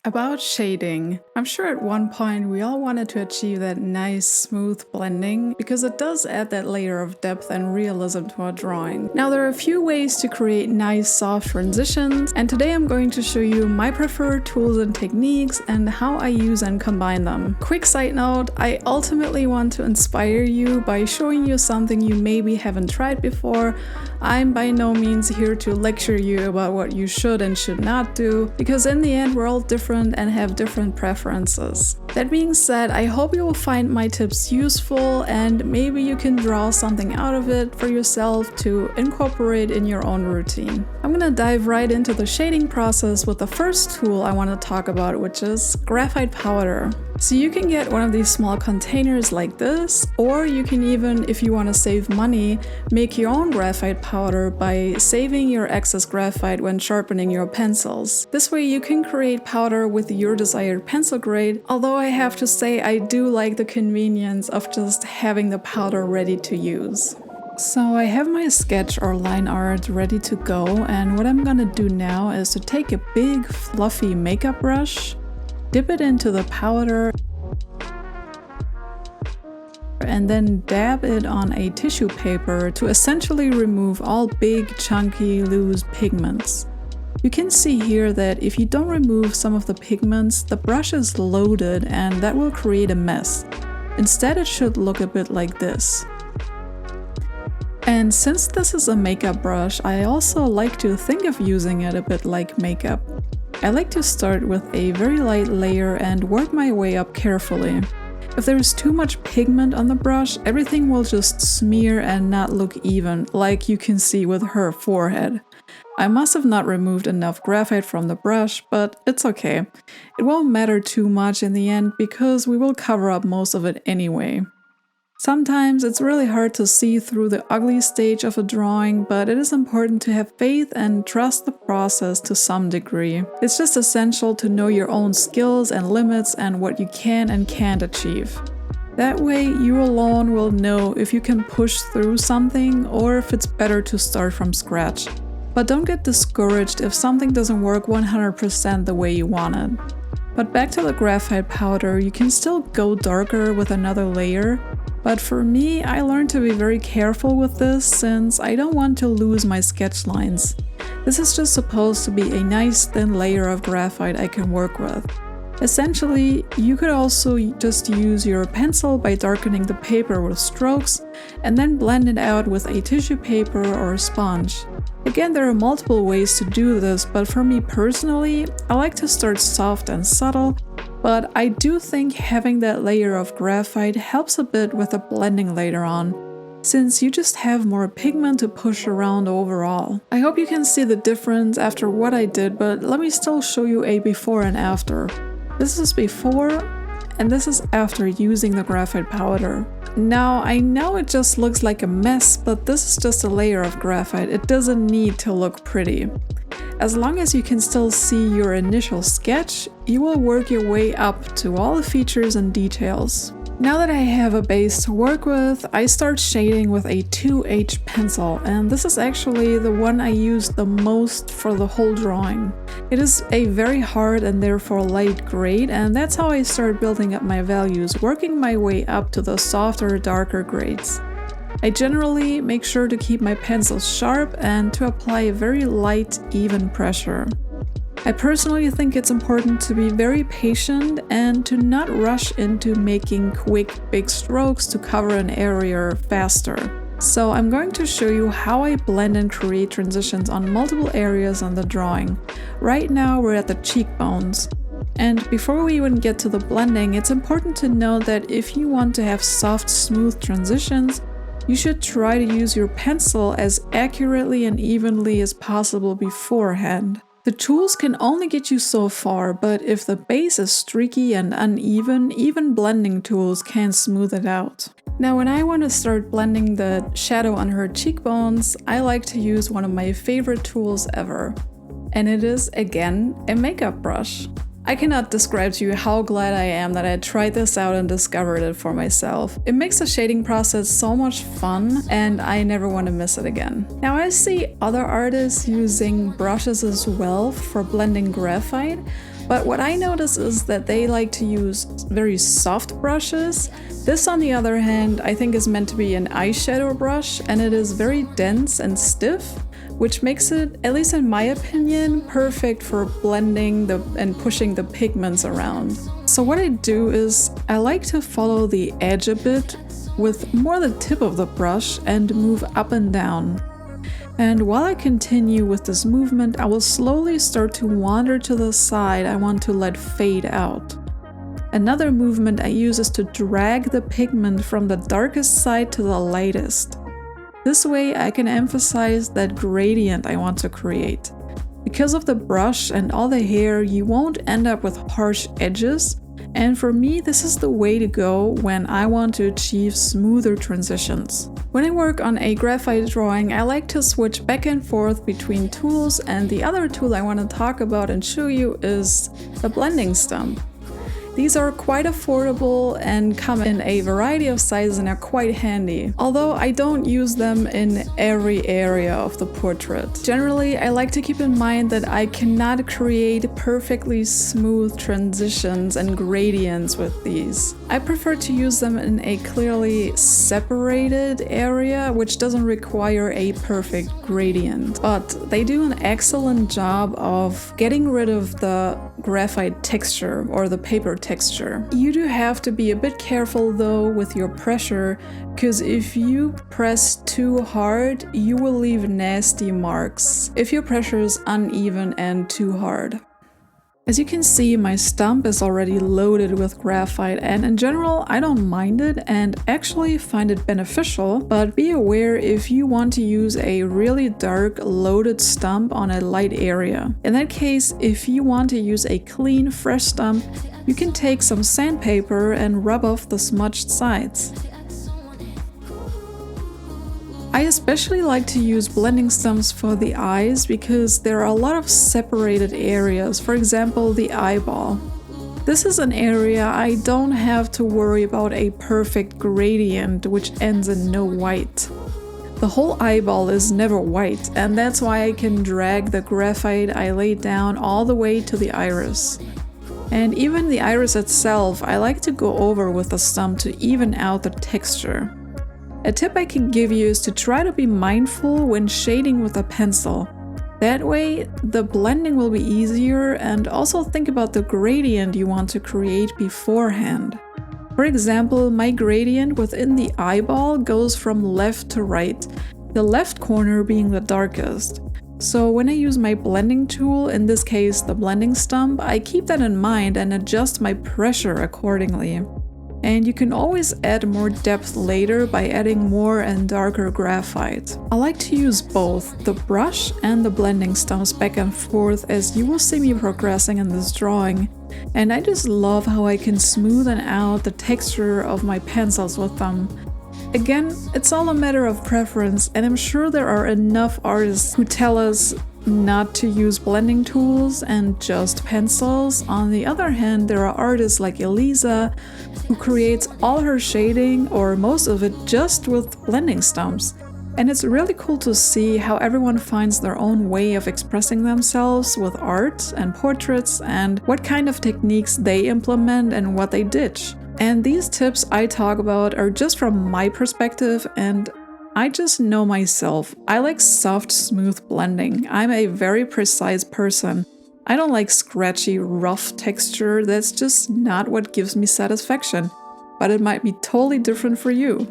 About shading, I'm sure at one point we all wanted to achieve that nice smooth blending because it does add that layer of depth and realism to our drawing. Now there are a few ways to create nice soft transitions, and today I'm going to show you my preferred tools and techniques and how I use and combine them. Quick side note, I ultimately want to inspire you by showing you something you maybe haven't tried before. I'm by no means here to lecture you about what you should and should not do, because in the end we're all different and have different preferences. That being said, I hope you will find my tips useful and maybe you can draw something out of it for yourself to incorporate in your own routine. I'm gonna dive right into the shading process with the first tool I want to talk about, which is graphite powder. So you can get one of these small containers like this, or you can even, if you want to save money, make your own graphite powder by saving your excess graphite when sharpening your pencils. This way you can create powder with your desired pencil grade, although I have to say I do like the convenience of just having the powder ready to use. So I have my sketch or line art ready to go, and what I'm gonna do now is to take a big fluffy makeup brush, dip it into the powder, and then dab it on a tissue paper to essentially remove all big, chunky, loose pigments. You can see here that if you don't remove some of the pigments, the brush is loaded and that will create a mess. Instead, it should look a bit like this. And since this is a makeup brush, I also like to think of using it a bit like makeup. I like to start with a very light layer and work my way up carefully. If there is too much pigment on the brush, everything will just smear and not look even, like you can see with her forehead. I must have not removed enough graphite from the brush, but it's okay. It won't matter too much in the end because we will cover up most of it anyway. Sometimes it's really hard to see through the ugly stage of a drawing, but it is important to have faith and trust the process to some degree. It's just essential to know your own skills and limits and what you can and can't achieve. That way, you alone will know if you can push through something or if it's better to start from scratch. But don't get discouraged if something doesn't work 100% the way you want it. But back to the graphite powder, you can still go darker with another layer. But for me, I learned to be very careful with this since I don't want to lose my sketch lines. This is just supposed to be a nice thin layer of graphite I can work with. Essentially, you could also just use your pencil by darkening the paper with strokes and then blend it out with a tissue paper or a sponge. Again, there are multiple ways to do this, but for me personally, I like to start soft and subtle, but I do think having that layer of graphite helps a bit with the blending later on, since you just have more pigment to push around overall. I hope you can see the difference after what I did, but let me still show you a before and after. This is before, and this is after using the graphite powder. Now, I know it just looks like a mess, but this is just a layer of graphite. It doesn't need to look pretty. As long as you can still see your initial sketch, you will work your way up to all the features and details. Now that I have a base to work with, I start shading with a 2H pencil, and this is actually the one I use the most for the whole drawing. It is a very hard and therefore light grade, and that's how I start building up my values, working my way up to the softer, darker grades. I generally make sure to keep my pencils sharp and to apply a very light, even pressure. I personally think it's important to be very patient and to not rush into making quick, big strokes to cover an area faster. So I'm going to show you how I blend and create transitions on multiple areas on the drawing. Right now we're at the cheekbones. And before we even get to the blending, it's important to know that if you want to have soft, smooth transitions, you should try to use your pencil as accurately and evenly as possible beforehand. The tools can only get you so far, but if the base is streaky and uneven, even blending tools can smooth it out. Now, when I want to start blending the shadow on her cheekbones, I like to use one of my favorite tools ever. And it is, again, a makeup brush. I cannot describe to you how glad I am that I tried this out and discovered it for myself. It makes the shading process so much fun, and I never want to miss it again. Now, I see other artists using brushes as well for blending graphite, But what I notice is that they like to use very soft brushes. This, on the other hand, I think is meant to be an eyeshadow brush, and it is very dense and stiff, which makes it, at least in my opinion, perfect for blending and pushing the pigments around. So what I do is I like to follow the edge a bit with more the tip of the brush and move up and down. And while I continue with this movement, I will slowly start to wander to the side I want to let fade out. Another movement I use is to drag the pigment from the darkest side to the lightest. This way I can emphasize that gradient I want to create. Because of the brush and all the hair, you won't end up with harsh edges, and for me this is the way to go when I want to achieve smoother transitions. When I work on a graphite drawing, I like to switch back and forth between tools, and the other tool I want to talk about and show you is the blending stump. These are quite affordable and come in a variety of sizes and are quite handy, although I don't use them in every area of the portrait. Generally, I like to keep in mind that I cannot create perfectly smooth transitions and gradients with these. I prefer to use them in a clearly separated area, which doesn't require a perfect gradient. But they do an excellent job of getting rid of the graphite texture or the paper texture. You do have to be a bit careful though with your pressure, because if you press too hard, you will leave nasty marks if your pressure is uneven and too hard. As you can see, my stump is already loaded with graphite, and in general I don't mind it and actually find it beneficial, but be aware if you want to use a really dark loaded stump on a light area. In that case, if you want to use a clean, fresh stump, you can take some sandpaper and rub off the smudged sides. I especially like to use blending stumps for the eyes because there are a lot of separated areas, for example the eyeball. This is an area I don't have to worry about a perfect gradient which ends in no white. The whole eyeball is never white, and that's why I can drag the graphite I laid down all the way to the iris. And even the iris itself I like to go over with the stump to even out the texture. A tip I can give you is to try to be mindful when shading with a pencil. That way, the blending will be easier, and also think about the gradient you want to create beforehand. For example, my gradient within the eyeball goes from left to right, the left corner being the darkest. So when I use my blending tool, in this case the blending stump, I keep that in mind and adjust my pressure accordingly. And you can always add more depth later by adding more and darker graphite. I like to use both the brush and the blending stumps back and forth, as you will see me progressing in this drawing. And I just love how I can smoothen out the texture of my pencils with them. Again, it's all a matter of preference, and I'm sure there are enough artists who tell us not to use blending tools and just pencils. On the other hand, there are artists like Elisa who creates all her shading or most of it just with blending stumps. And it's really cool to see how everyone finds their own way of expressing themselves with art and portraits, and what kind of techniques they implement and what they ditch. And these tips I talk about are just from my perspective, and I just know myself. I like soft, smooth blending. I'm a very precise person. I don't like scratchy, rough texture. That's just not what gives me satisfaction. But it might be totally different for you.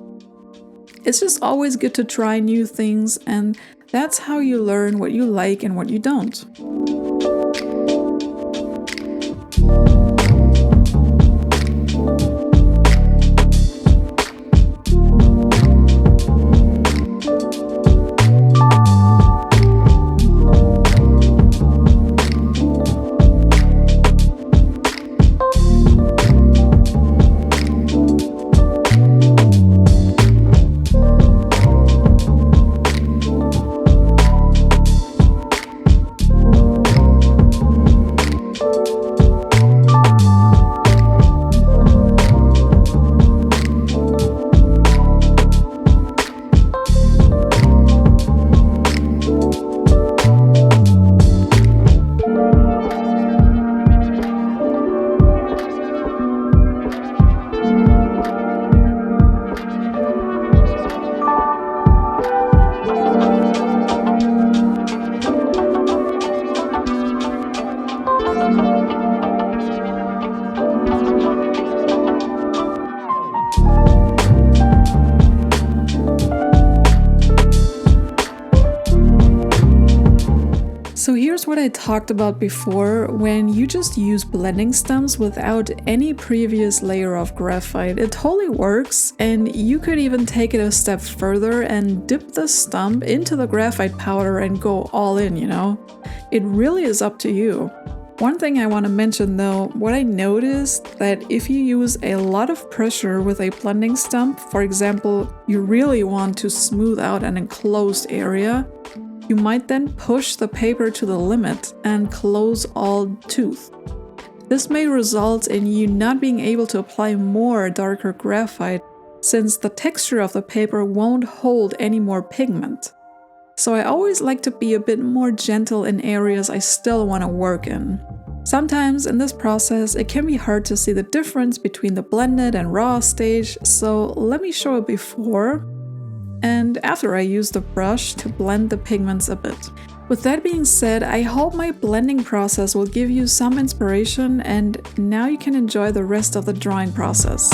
It's just always good to try new things, and that's how you learn what you like and what you don't. just what I talked about before. When you just use blending stumps without any previous layer of graphite, it totally works, and you could even take it a step further and dip the stump into the graphite powder and go all in, you know? It really is up to you. One thing I want to mention though, what I noticed that if you use a lot of pressure with a blending stump, for example, you really want to smooth out an enclosed area, you might then push the paper to the limit and close all tooth. This may result in you not being able to apply more darker graphite, since the texture of the paper won't hold any more pigment. So I always like to be a bit more gentle in areas I still want to work in. Sometimes in this process it can be hard to see the difference between the blended and raw stage, so let me show it before and after I use the brush to blend the pigments a bit. With that being said, I hope my blending process will give you some inspiration, and now you can enjoy the rest of the drawing process.